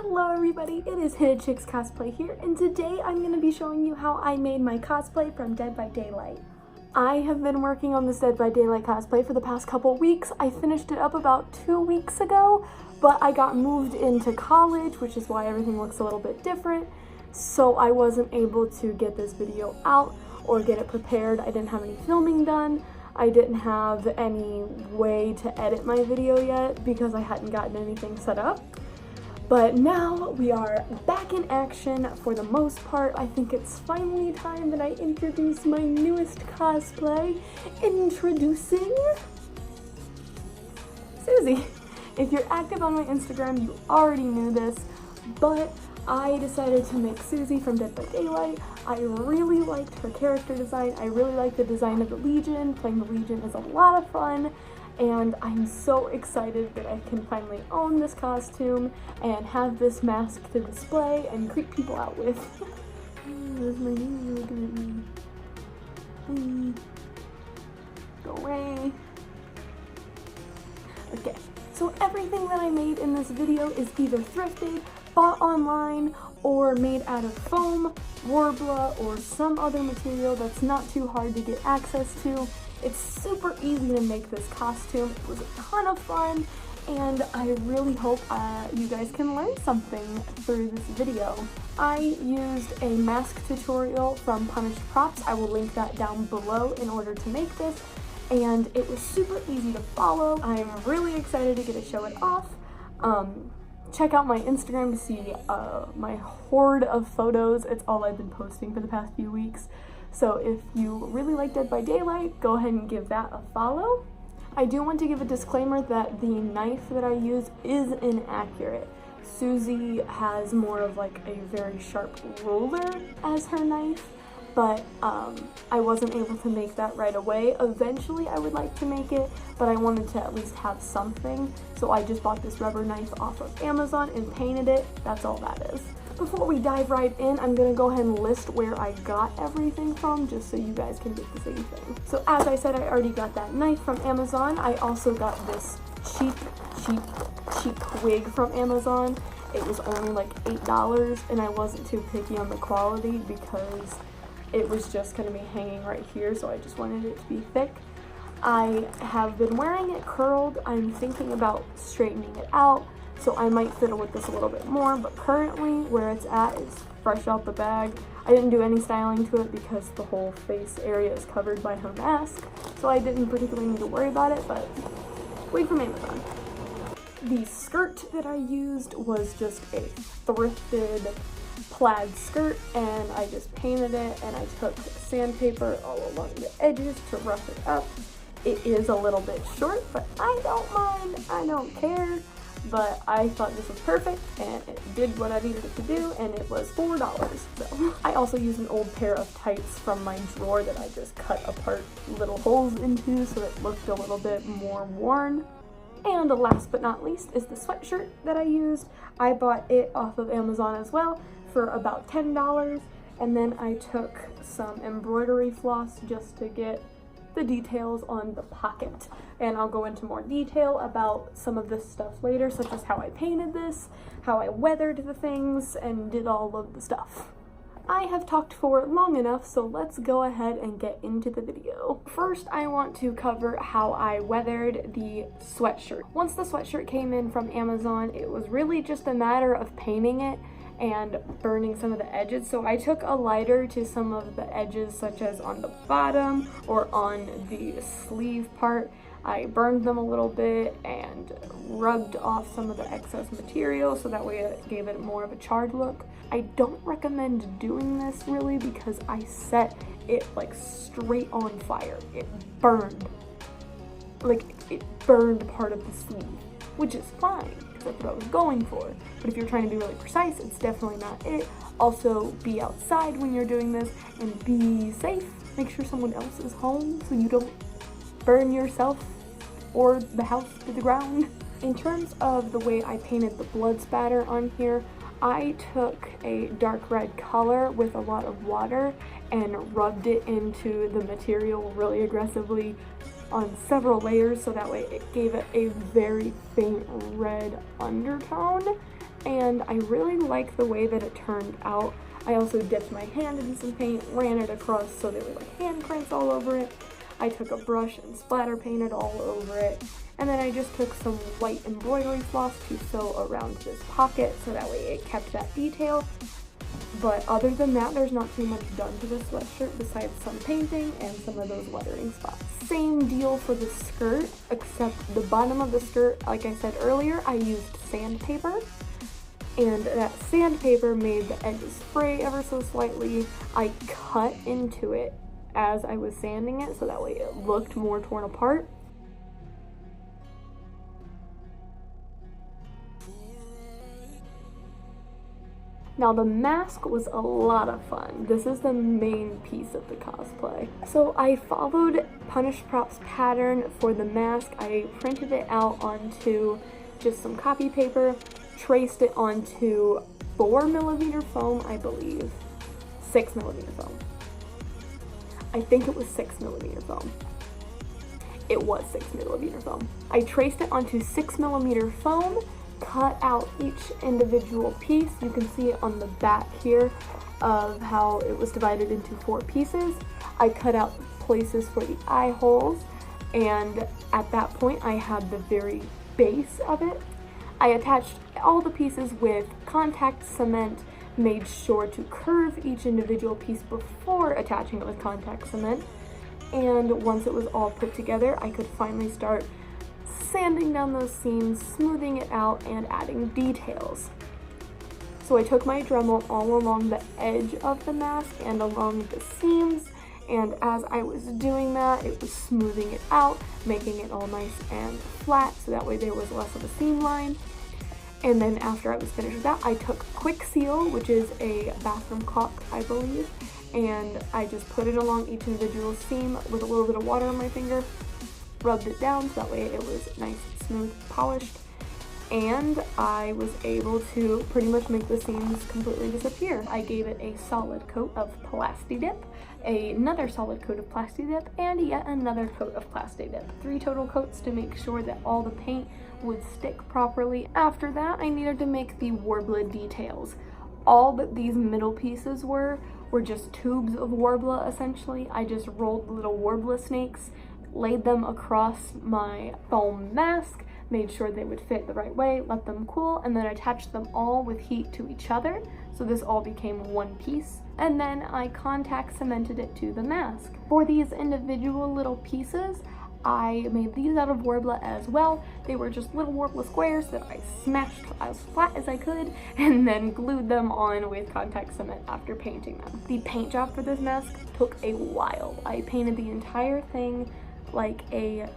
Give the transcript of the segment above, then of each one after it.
Hello everybody, it is Hidden Chicks Cosplay here, and today I'm going to be showing you how I made my cosplay from Dead by Daylight. I have been working on this Dead by Daylight cosplay for the past couple weeks. I finished it up about 2 weeks ago, but I got moved into college, which is why everything looks a little bit different, so I wasn't able to get this video out or get it prepared. I didn't have any filming done. I didn't have any way to edit my video yet because I hadn't gotten anything set up. But now we are back in action for the most part. I think it's finally time that I introduce my newest cosplay. Introducing Susie. If you're active on my Instagram, you already knew this, but I decided to make Susie from Dead by Daylight. I really liked her character design. I really liked the design of the Legion. Playing the Legion is a lot of fun. And I'm so excited that I can finally own this costume and have this mask to display and creep people out with. There's my knee looking at me. Go away. Okay, so everything that I made in this video is either thrifted, bought online, or made out of foam, Warbler, or some other material that's not too hard to get access to. It's super easy to make this costume. It was a ton of fun, and I really hope you guys can learn something through this video. I used a mask tutorial from Punished Props. I will link that down below in order to make this, and it was super easy to follow. I'm really excited to get to show it off. Check out my Instagram to see my horde of photos. It's all I've been posting for the past few weeks. So if you really like Dead by Daylight, go ahead and give that a follow. I do want to give a disclaimer that the knife that I use is inaccurate. Susie has more of like a very sharp ruler as her knife, but I wasn't able to make that right away. Eventually I would like to make it, but I wanted to at least have something. So I just bought this rubber knife off of Amazon and painted it. That's all that is. Before we dive right in, I'm going to go ahead and list where I got everything from, just so you guys can get the same thing. So as I said, I already got that knife from Amazon. I also got this cheap wig from Amazon. It was only like $8, and I wasn't too picky on the quality because it was just going to be hanging right here, so I just wanted it to be thick. I have been wearing it curled. I'm thinking about straightening it out, so I might fiddle with this a little bit more, but currently where it's at is fresh out the bag. I didn't do any styling to it because the whole face area is covered by her mask, so I didn't particularly need to worry about it, but wig from Amazon. The skirt that I used was just a thrifted plaid skirt, and I just painted it, and I took sandpaper all along the edges to rough it up. It is a little bit short, but I don't mind, I don't care. But I thought this was perfect, and it did what I needed it to do, and it was $4. So I also used an old pair of tights from my drawer that I just cut apart little holes into so it looked a little bit more worn. And last but not least is the sweatshirt that I used. I bought it off of Amazon as well for about $10, and then I took some embroidery floss just to get the details on the pocket, and I'll go into more detail about some of this stuff later, such as how I painted this, how I weathered the things, and did all of the stuff. I have talked for long enough, so let's go ahead and get into the video. First, I want to cover how I weathered the sweatshirt. Once the sweatshirt came in from Amazon, it was really just a matter of painting it and burning some of the edges. So I took a lighter to some of the edges, such as on the bottom or on the sleeve part. I burned them a little bit and rubbed off some of the excess material so that way it gave it more of a charred look. I don't recommend doing this really because I set it like straight on fire. It burned. Like it burned part of the sleeve, which is fine. That's what I was going for. But if you're trying to be really precise, it's definitely not it. Also, be outside when you're doing this and be safe. Make sure someone else is home so you don't burn yourself or the house to the ground. In terms of the way I painted the blood spatter on here, I took a dark red color with a lot of water and rubbed it into the material really aggressively on several layers, so that way it gave it a very faint red undertone, and I really like the way that it turned out. I also dipped my hand in some paint, ran it across so there were like hand prints all over it. I took a brush and splatter painted all over it, and then I just took some white embroidery floss to sew around this pocket so that way it kept that detail. But other than that, there's not too much done to this sweatshirt besides some painting and some of those lettering spots. Same deal for the skirt, except the bottom of the skirt, like I said earlier, I used sandpaper. And that sandpaper made the edges fray ever so slightly. I cut into it as I was sanding it so that way it looked more torn apart. Now the mask was a lot of fun. This is the main piece of the cosplay. So I followed Punish Prop's pattern for the mask. I printed it out onto just some copy paper, traced it onto 4mm foam, I believe. 6mm foam. I think it was 6mm foam. It was 6mm foam. I traced it onto 6mm foam, cut out each individual piece. You can see it on the back here of how it was divided into 4 pieces. I cut out places for the eye holes, and at that point I had the very base of it. I attached all the pieces with contact cement, made sure to curve each individual piece before attaching it with contact cement, and once it was all put together, I could finally start sanding down those seams, smoothing it out, and adding details. So I took my Dremel all along the edge of the mask and along the seams, and as I was doing that, it was smoothing it out, making it all nice and flat so that way there was less of a seam line. And then after I was finished with that, I took Quick Seal, which is a bathroom caulk, I believe, and I just put it along each individual seam with a little bit of water on my finger, rubbed it down so that way it was nice, smooth, polished, and I was able to pretty much make the seams completely disappear. I gave it a solid coat of Plastidip, another solid coat of Plastidip, and yet another coat of Plastidip. 3 total coats to make sure that all the paint would stick properly. After that, I needed to make the Warbler details. All that these middle pieces were just tubes of Warbler, essentially. I just rolled little Warbler snakes, laid them across my foam mask, made sure they would fit the right way, let them cool, and then attached them all with heat to each other, so this all became one piece. And then I contact cemented it to the mask. For these individual little pieces, I made these out of Warbler as well. They were just little Warbler squares that I smashed as flat as I could and then glued them on with contact cement after painting them. The paint job for this mask took a while. I painted the entire thing like a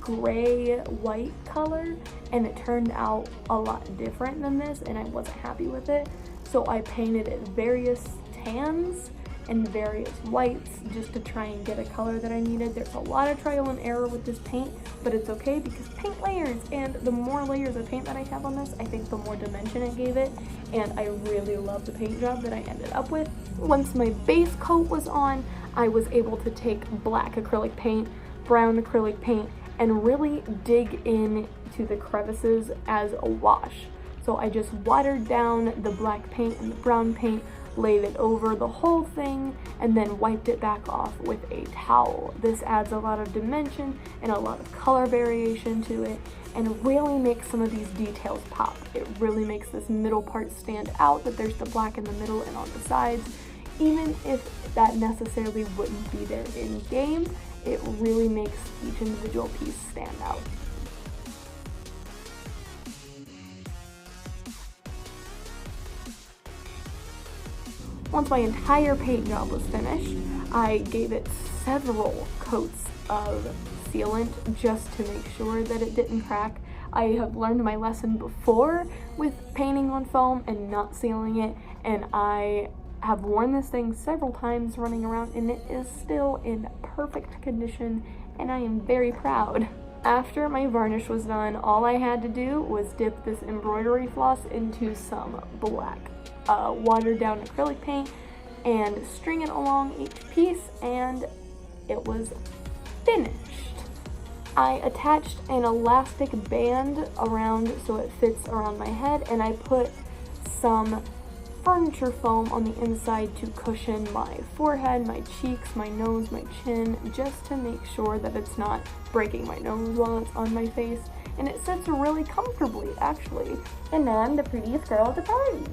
gray-white color, and it turned out a lot different than this, and I wasn't happy with it. So I painted it various tans and various whites just to try and get a color that I needed. There's a lot of trial and error with this paint, but it's okay because paint layers, and the more layers of paint that I have on this, I think the more dimension it gave it, and I really love the paint job that I ended up with. Once my base coat was on, I was able to take black acrylic paint, brown acrylic paint, and really dig into the crevices as a wash. So I just watered down the black paint and the brown paint, laid it over the whole thing, and then wiped it back off with a towel. This adds a lot of dimension and a lot of color variation to it, and really makes some of these details pop. It really makes this middle part stand out, that there's the black in the middle and on the sides. Even if that necessarily wouldn't be there in game, it really makes each individual piece stand out. Once my entire paint job was finished, I gave it several coats of sealant just to make sure that it didn't crack. I have learned my lesson before with painting on foam and not sealing it, and I have worn this thing several times running around, and it is still in perfect condition, and I am very proud. After my varnish was done, all I had to do was dip this embroidery floss into some black watered down acrylic paint and string it along each piece, and it was finished. I attached an elastic band around so it fits around my head, and I put some furniture foam on the inside to cushion my forehead, my cheeks, my nose, my chin, just to make sure that it's not breaking my nose while it's on my face. And it sits really comfortably, actually. And now I'm the prettiest girl at the party.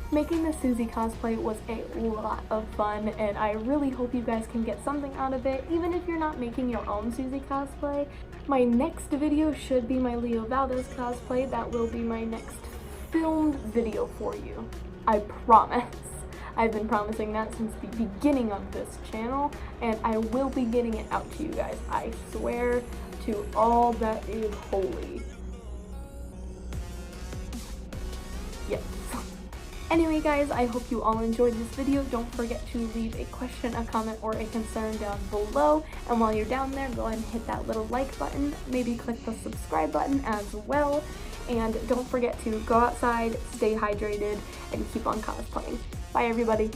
Making the Susie cosplay was a lot of fun, and I really hope you guys can get something out of it, even if you're not making your own Susie cosplay. My next video should be my Leo Valdez cosplay. That will be my next filmed video for you. I promise. I've been promising that since the beginning of this channel, and I will be getting it out to you guys. I swear to all that is holy. Yes. Anyway guys, I hope you all enjoyed this video. Don't forget to leave a question, a comment, or a concern down below. And while you're down there, go ahead and hit that little like button. Maybe click the subscribe button as well. And don't forget to go outside, stay hydrated, and keep on cosplaying. Bye everybody.